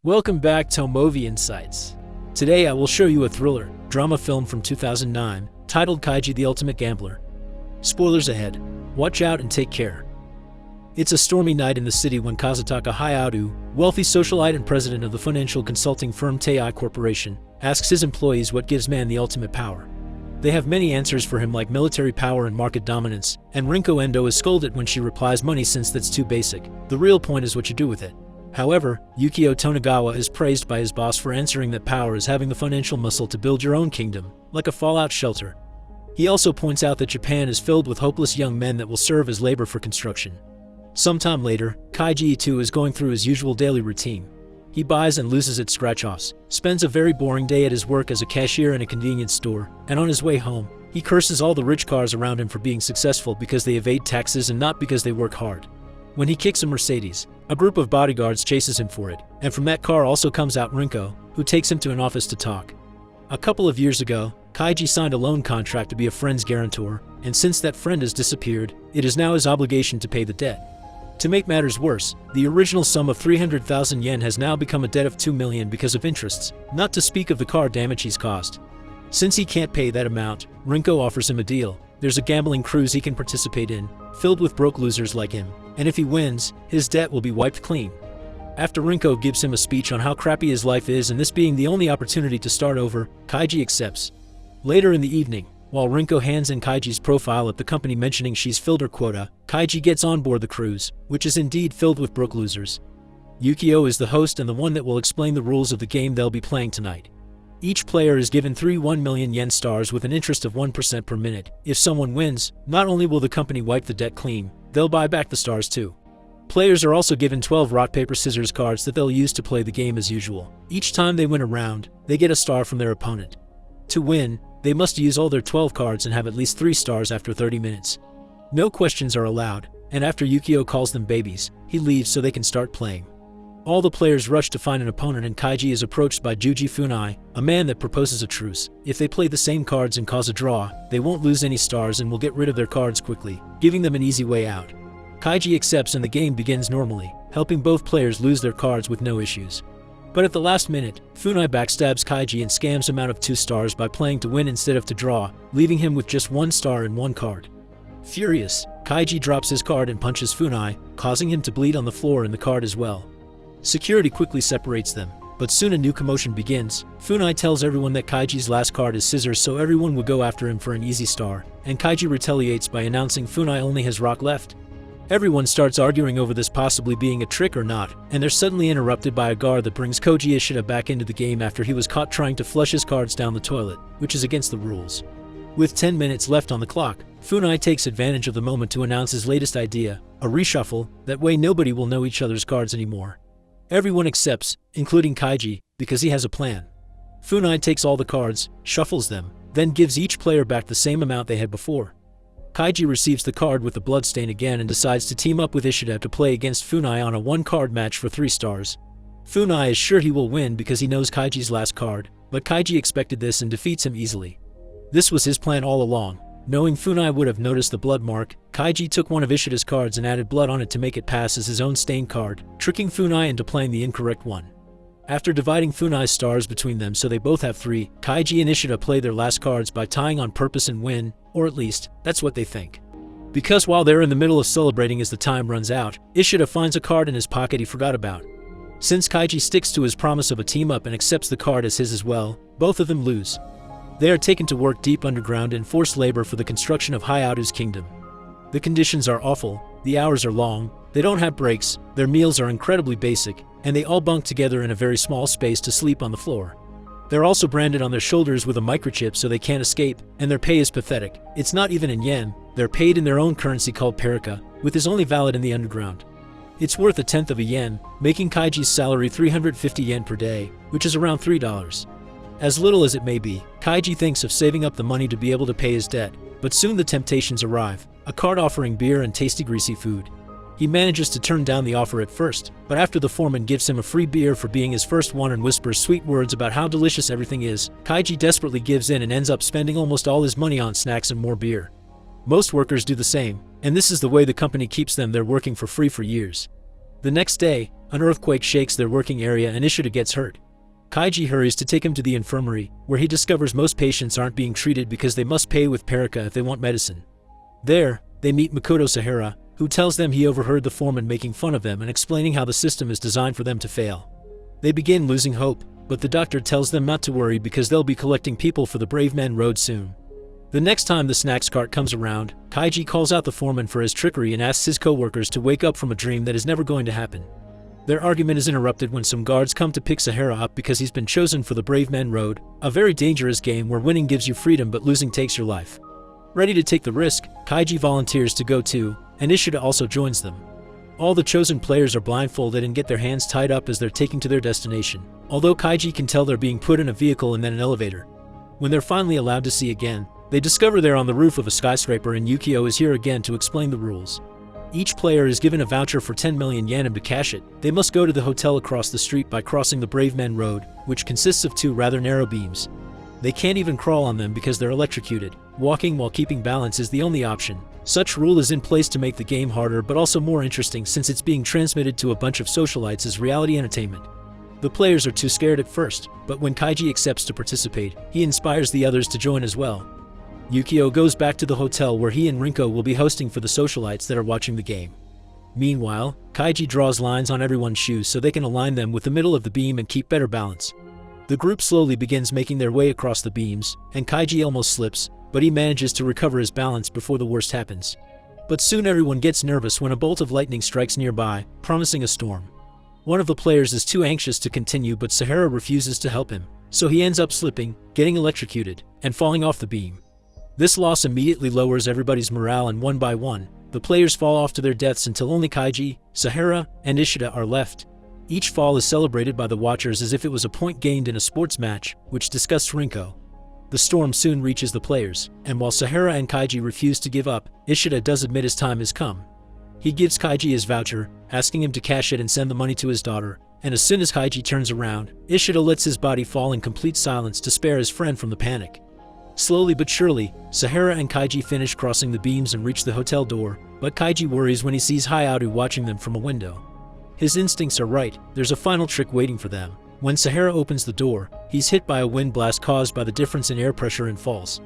Welcome back to Movie Insights. Today I will show you a thriller, drama film from 2009, titled Kaiji the Ultimate Gambler. Spoilers ahead. Watch out and take care. It's a stormy night in the city when Kazutaka Hayato, wealthy socialite and president of the financial consulting firm Tei Corporation, asks his employees what gives man the ultimate power. They have many answers for him, like military power and market dominance, and Rinko Endo is scolded when she replies money, since that's too basic. The real point is what you do with it. However, Yukio Tonegawa is praised by his boss for answering that power is having the financial muscle to build your own kingdom, like a fallout shelter. He also points out that Japan is filled with hopeless young men that will serve as labor for construction. Sometime later, Kaiji Ito is going through his usual daily routine. He buys and loses at scratch-offs, spends a very boring day at his work as a cashier in a convenience store, and on his way home, he curses all the rich cars around him for being successful because they evade taxes and not because they work hard. When he kicks a Mercedes, a group of bodyguards chases him for it, and from that car also comes out Rinko, who takes him to an office to talk. A couple of years ago, Kaiji signed a loan contract to be a friend's guarantor, and since that friend has disappeared, it is now his obligation to pay the debt. To make matters worse, the original sum of 300,000 yen has now become a debt of 2 million because of interests, not to speak of the car damage he's caused. Since he can't pay that amount, Rinko offers him a deal. There's a gambling cruise he can participate in, filled with broke losers like him, and if he wins, his debt will be wiped clean. After Rinko gives him a speech on how crappy his life is and this being the only opportunity to start over, Kaiji accepts. Later in the evening, while Rinko hands in Kaiji's profile at the company mentioning she's filled her quota, Kaiji gets on board the cruise, which is indeed filled with broke losers. Yukio is the host and the one that will explain the rules of the game they'll be playing tonight. Each player is given 3 1 million yen stars with an interest of 1% per minute. If someone wins, not only will the company wipe the debt clean, they'll buy back the stars too. Players are also given 12 rock paper scissors cards that they'll use to play the game as usual. Each time they win a round, they get a star from their opponent. To win, they must use all their 12 cards and have at least 3 stars after 30 minutes. No questions are allowed, and after Yukio calls them babies, he leaves so they can start playing. All the players rush to find an opponent, and Kaiji is approached by Juji Funai, a man that proposes a truce. If they play the same cards and cause a draw, they won't lose any stars and will get rid of their cards quickly, giving them an easy way out. Kaiji accepts and the game begins normally, helping both players lose their cards with no issues. But at the last minute, Funai backstabs Kaiji and scams him out of 2 stars by playing to win instead of to draw, leaving him with just 1 star and 1 card. Furious, Kaiji drops his card and punches Funai, causing him to bleed on the floor and the card as well. Security quickly separates them, but soon a new commotion begins. Funai tells everyone that Kaiji's last card is scissors, so everyone will go after him for an easy star, and Kaiji retaliates by announcing Funai only has rock left. Everyone starts arguing over this possibly being a trick or not, and they're suddenly interrupted by a guard that brings Koji Ishida back into the game after he was caught trying to flush his cards down the toilet, which is against the rules. With 10 minutes left on the clock, Funai takes advantage of the moment to announce his latest idea, a reshuffle. That way nobody will know each other's cards anymore. Everyone accepts, including Kaiji, because he has a plan. Funai takes all the cards, shuffles them, then gives each player back the same amount they had before. Kaiji receives the card with the bloodstain again and decides to team up with Ishida to play against Funai on a 1-card match for 3 stars. Funai is sure he will win because he knows Kaiji's last card, but Kaiji expected this and defeats him easily. This was his plan all along. Knowing Funai would have noticed the blood mark, Kaiji took one of Ishida's cards and added blood on it to make it pass as his own stained card, tricking Funai into playing the incorrect one. After dividing Funai's stars between them so they both have 3, Kaiji and Ishida play their last cards by tying on purpose and win, or at least, that's what they think. Because while they're in the middle of celebrating as the time runs out, Ishida finds a card in his pocket he forgot about. Since Kaiji sticks to his promise of a team-up and accepts the card as his as well, both of them lose. They are taken to work deep underground in forced labor for the construction of Hayato's kingdom. The conditions are awful, the hours are long, they don't have breaks, their meals are incredibly basic, and they all bunk together in a very small space to sleep on the floor. They're also branded on their shoulders with a microchip so they can't escape, and their pay is pathetic. It's not even in yen, they're paid in their own currency called Perika, which is only valid in the underground. It's worth 1/10 of a yen, making Kaiji's salary 350 yen per day, which is around $3. As little as it may be, Kaiji thinks of saving up the money to be able to pay his debt, but soon the temptations arrive, a card offering beer and tasty greasy food. He manages to turn down the offer at first, but after the foreman gives him a free beer for being his first one and whispers sweet words about how delicious everything is, Kaiji desperately gives in and ends up spending almost all his money on snacks and more beer. Most workers do the same, and this is the way the company keeps them there working for free for years. The next day, An earthquake shakes their working area and Ishida gets hurt. Kaiji hurries to take him to the infirmary, where he discovers most patients aren't being treated because they must pay with Perica if they want medicine. There, they meet Makoto Sahara, who tells them he overheard the foreman making fun of them and explaining how the system is designed for them to fail. They begin losing hope, but the doctor tells them not to worry because they'll be collecting people for the Brave Men Road soon. The next time the snacks cart comes around, Kaiji calls out the foreman for his trickery and asks his co-workers to wake up from a dream that is never going to happen. Their argument is interrupted when some guards come to pick Sahara up because he's been chosen for the Brave Men Road, a very dangerous game where winning gives you freedom but losing takes your life. Ready to take the risk, Kaiji volunteers to go too, and Ishida also joins them. All the chosen players are blindfolded and get their hands tied up as they're taken to their destination, although Kaiji can tell they're being put in a vehicle and then an elevator. When they're finally allowed to see again, they discover they're on the roof of a skyscraper and Yukio is here again to explain the rules. Each player is given a voucher for 10 million yen, and to cash it, they must go to the hotel across the street by crossing the Brave Men Road, which consists of 2 rather narrow beams. They can't even crawl on them because they're electrocuted. Walking while keeping balance is the only option. Such rule is in place to make the game harder but also more interesting since it's being transmitted to a bunch of socialites as reality entertainment. The players are too scared at first, but when Kaiji accepts to participate, he inspires the others to join as well. Yukio goes back to the hotel where he and Rinko will be hosting for the socialites that are watching the game. Meanwhile, Kaiji draws lines on everyone's shoes so they can align them with the middle of the beam and keep better balance. The group slowly begins making their way across the beams, and Kaiji almost slips, but he manages to recover his balance before the worst happens. But soon everyone gets nervous when a bolt of lightning strikes nearby, promising a storm. One of the players is too anxious to continue, but Sahara refuses to help him, so he ends up slipping, getting electrocuted, and falling off the beam. This loss immediately lowers everybody's morale, and one by one, the players fall off to their deaths until only Kaiji, Sahara, and Ishida are left. Each fall is celebrated by the watchers as if it was a point gained in a sports match, which disgusts Rinko. The storm soon reaches the players, and while Sahara and Kaiji refuse to give up, Ishida does admit his time has come. He gives Kaiji his voucher, asking him to cash it and send the money to his daughter, and as soon as Kaiji turns around, Ishida lets his body fall in complete silence to spare his friend from the panic. Slowly but surely, Sahara and Kaiji finish crossing the beams and reach the hotel door, but Kaiji worries when he sees Hayato watching them from a window. His instincts are right, there's a final trick waiting for them. When Sahara opens the door, he's hit by a wind blast caused by the difference in air pressure and falls.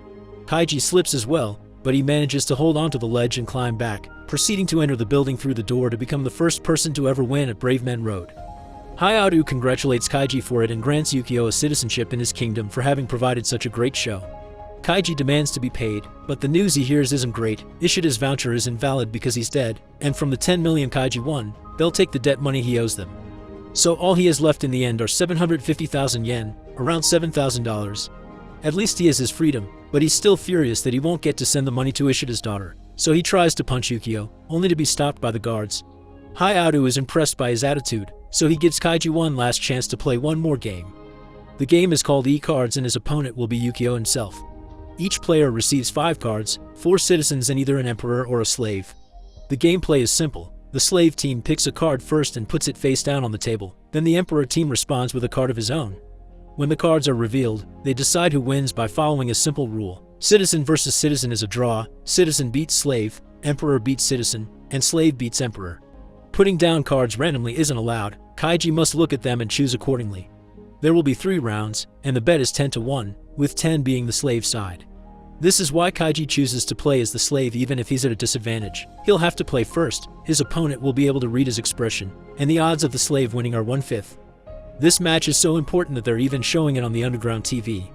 Kaiji slips as well, but he manages to hold onto the ledge and climb back, proceeding to enter the building through the door to become the first person to ever win at Brave Men Road. Hayato congratulates Kaiji for it and grants Yukio a citizenship in his kingdom for having provided such a great show. Kaiji demands to be paid, but the news he hears isn't great. Ishida's voucher is invalid because he's dead, and from the 10 million Kaiji won, they'll take the debt money he owes them. So all he has left in the end are 750,000 yen, around $7,000. At least he has his freedom, but he's still furious that he won't get to send the money to Ishida's daughter, so he tries to punch Yukio, only to be stopped by the guards. Hayato is impressed by his attitude, so he gives Kaiji one last chance to play one more game. The game is called E-Cards and his opponent will be Yukio himself. Each player receives 5 cards, 4 citizens and either an emperor or a slave. The gameplay is simple. The slave team picks a card first and puts it face down on the table, then the emperor team responds with a card of his own. When the cards are revealed, they decide who wins by following a simple rule. Citizen versus citizen is a draw, citizen beats slave, emperor beats citizen, and slave beats emperor. Putting down cards randomly isn't allowed, Kaiji must look at them and choose accordingly. There will be 3 rounds, and the bet is 10-1, with 10 being the slave side. This is why Kaiji chooses to play as the slave even if he's at a disadvantage. He'll have to play first, his opponent will be able to read his expression, and the odds of the slave winning are 1/5. This match is so important that they're even showing it on the underground TV.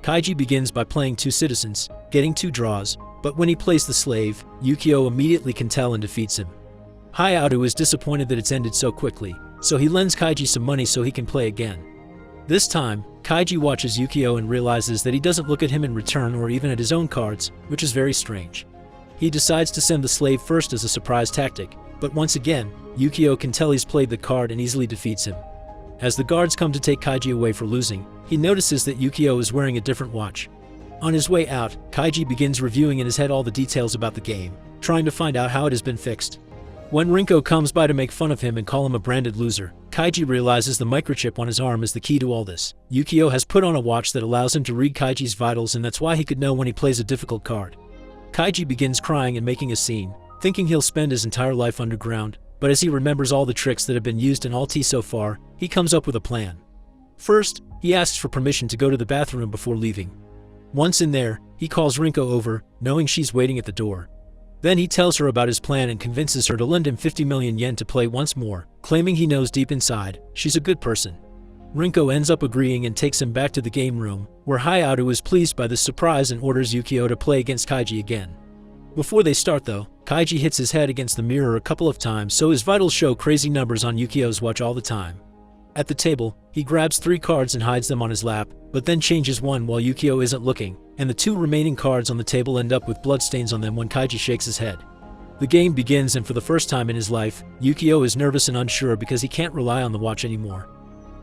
Kaiji begins by playing 2 citizens, getting 2 draws, but when he plays the slave, Yukio immediately can tell and defeats him. Hayato is disappointed that it's ended so quickly, so he lends Kaiji some money so he can play again. This time, Kaiji watches Yukio and realizes that he doesn't look at him in return or even at his own cards, which is very strange. He decides to send the slave first as a surprise tactic, but once again, Yukio can tell he's played the card and easily defeats him. As the guards come to take Kaiji away for losing, he notices that Yukio is wearing a different watch. On his way out, Kaiji begins reviewing in his head all the details about the game, trying to find out how it has been fixed. When Rinko comes by to make fun of him and call him a branded loser, Kaiji realizes the microchip on his arm is the key to all this. Yukio has put on a watch that allows him to read Kaiji's vitals, and that's why he could know when he plays a difficult card. Kaiji begins crying and making a scene, thinking he'll spend his entire life underground, but as he remembers all the tricks that have been used in Alt so far, he comes up with a plan. First, he asks for permission to go to the bathroom before leaving. Once in there, he calls Rinko over, knowing she's waiting at the door. Then he tells her about his plan and convinces her to lend him 50 million yen to play once more, claiming he knows deep inside she's a good person. Rinko ends up agreeing and takes him back to the game room, where Hayato is pleased by this surprise and orders Yukio to play against Kaiji again. Before they start though, Kaiji hits his head against the mirror a couple of times, so his vitals show crazy numbers on Yukio's watch all the time. At the table, he grabs 3 cards and hides them on his lap, but then changes one while Yukio isn't looking, and the 2 remaining cards on the table end up with bloodstains on them when Kaiji shakes his head. The game begins, and for the first time in his life, Yukio is nervous and unsure because he can't rely on the watch anymore.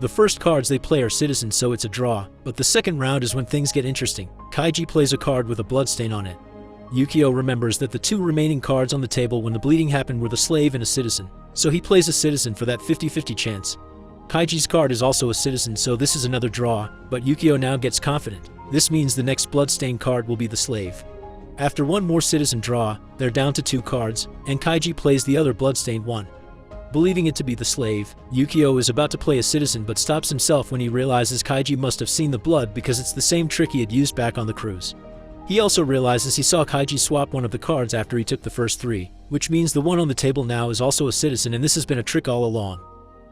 The first cards they play are citizens, so it's a draw, but the second round is when things get interesting. Kaiji plays a card with a bloodstain on it. Yukio remembers that the 2 remaining cards on the table when the bleeding happened were the slave and a citizen, so he plays a citizen for that 50-50 chance. Kaiji's card is also a citizen, so this is another draw, but Yukio now gets confident. This means the next bloodstain card will be the slave. After one more citizen draw, they're down to 2 cards, and Kaiji plays the other bloodstained one. Believing it to be the slave, Yukio is about to play a citizen but stops himself when he realizes Kaiji must have seen the blood because it's the same trick he had used back on the cruise. He also realizes he saw Kaiji swap one of the cards after he took the first 3, which means the one on the table now is also a citizen, and this has been a trick all along.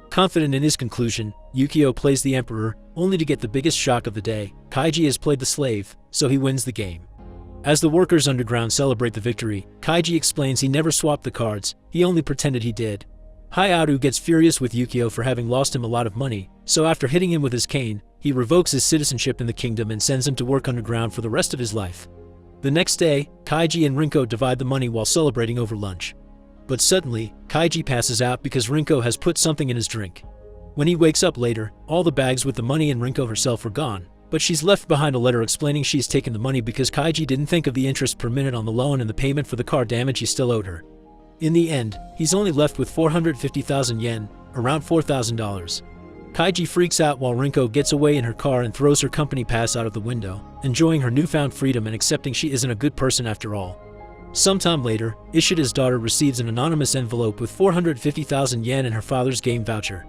Confident in his conclusion, Yukio plays the Emperor, only to get the biggest shock of the day. Kaiji has played the slave, so he wins the game. As the workers underground celebrate the victory, Kaiji explains he never swapped the cards, he only pretended he did. Hayato gets furious with Yukio for having lost him a lot of money, so after hitting him with his cane, he revokes his citizenship in the kingdom and sends him to work underground for the rest of his life. The next day, Kaiji and Rinko divide the money while celebrating over lunch. But suddenly, Kaiji passes out because Rinko has put something in his drink. When he wakes up later, all the bags with the money and Rinko herself are gone, but she's left behind a letter explaining she's taken the money because Kaiji didn't think of the interest per minute on the loan and the payment for the car damage he still owed her. In the end, he's only left with 450,000 yen, around $4,000. Kaiji freaks out while Rinko gets away in her car and throws her company pass out of the window, enjoying her newfound freedom and accepting she isn't a good person after all. Sometime later, Ishida's daughter receives an anonymous envelope with 450,000 yen and her father's game voucher.